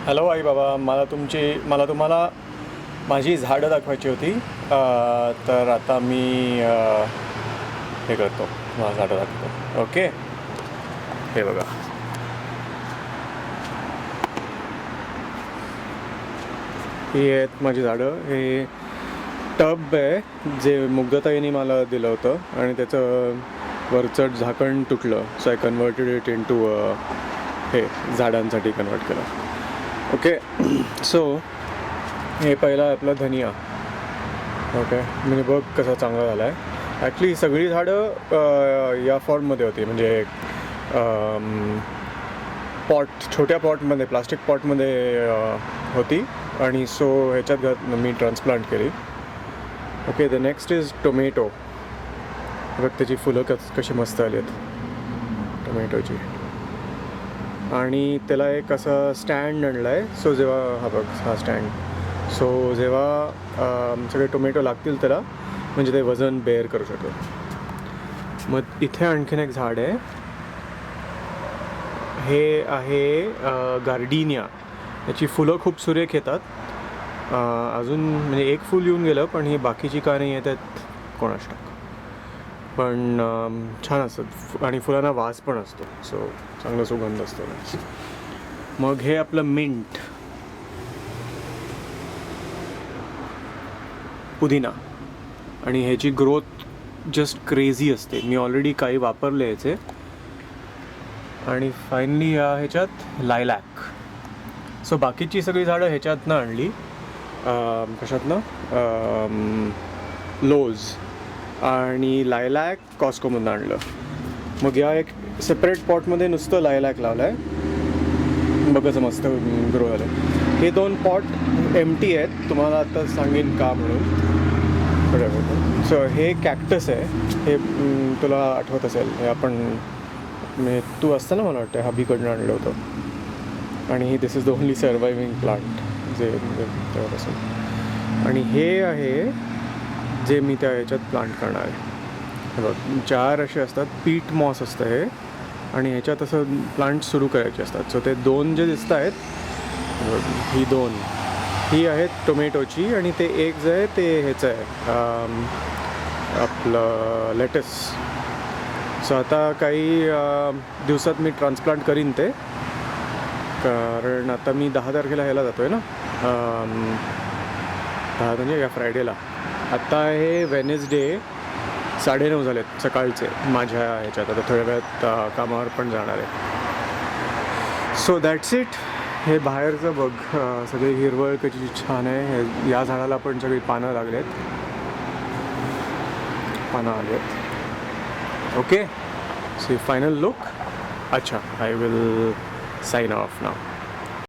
Hello आई बाबा, मला तुम्हाला माझी झाडं दाखवायची होती. तर आता मी हे करतो, मला झाडं दाखवतो. ओके, हे बघा. ही आहेत माझी झाडं. हे टब आहे जे मुग्धताईने मला दिलं होतं आणि त्याचं वरचं झाकण तुटलं, so I converted it into हे झाडांसाठी कन्वर्ट केलं. ओके, सो हे पहिला आपला धनिया. ओके, म्हणजे बघ कसा चांगला झाला आहे. ॲक्च्युली सगळी झाडं या फॉर्ममध्ये होती, म्हणजे छोट्या पॉटमध्ये, प्लास्टिक पॉटमध्ये होती आणि सो ह्याच्यात मी ट्रान्सप्लांट केली. Okay, the next is tomato. बघ त्याची फुलं कशी मस्त आली आहेत टोमॅटोची. आणि त्याला एक असं स्टँड आणला आहे. सो जेव्हा हा स्टँड, सो जेव्हा सगळे टोमॅटो लागतील त्याला, म्हणजे ते वजन बेअर करू शकेल. मग इथे आणखीन एक झाड आहे. हे आहे गार्डिनिया. याची फुलं खूप सुरेख येतात. अजून म्हणजे एक फूल येऊन गेलं, पण ही बाकीची का नाही येतात कोणास ठाऊक. पण छान असतात आणि फुलांना वास पण असतो, सो चांगला सुगंध असतो. मग हे आपलं मिंट, पुदिना, आणि ह्याची ग्रोथ जस्ट क्रेझी असते. मी ऑलरेडी काही वापरले ह्याचे. आणि फायनली ह्याच्यात लायलॅक. सो बाकीची सगळी झाडं ह्याच्यातनं आणली. कशातनं? लोज. आणि लायलॅक कॉस्कोमधून आणलं. मग या एक सेपरेट पॉटमध्ये नुसतं लायलॅक लावलं आहे. बघायचं मस्त ग्रो झालं. हे 2 पॉट एम्प्टी आहेत. तुम्हाला आता सांगेन का म्हणून. सो हे कॅक्टस आहे. हे तुला आठवत असेल, हे आपण तू असतं ना, मला वाटतं हबीकडनं आणलं होतं. आणि this is the only surviving plant जे तेव्हापासून. आणि हे आहे जे मी त्या ह्याच्यात प्लांट करणार आहे. बघ, 4 असे असतात. पीट मॉस असतं हे. आणि ह्याच्यात असं प्लांट सुरू करायचे असतात. सो ते 2 जे दिसत आहेत, ही 2 ही आहेत टोमॅटोची. आणि ते एक जे आहे ते ह्याचं आहे आपलं लेटस. सो आता काही दिवसात मी ट्रान्सप्लांट करीन ते, कारण आता मी 10 तारखेला ह्याला जातो आहे ना, 10 म्हणजे या फ्रायडेला. आत्ता हे वेनेसडे 9:30 झालेत सकाळचे माझ्या ह्याच्यात. आता थोड्या वेळात कामावर पण जाणार आहे. So that's it. हे बाहेरचं बघ, सगळी हिरवळ कशी छान आहे. या झाडाला पण सगळी पानं लागलेत, पानं आलेत. Okay, so final look. अच्छा, I will sign off now.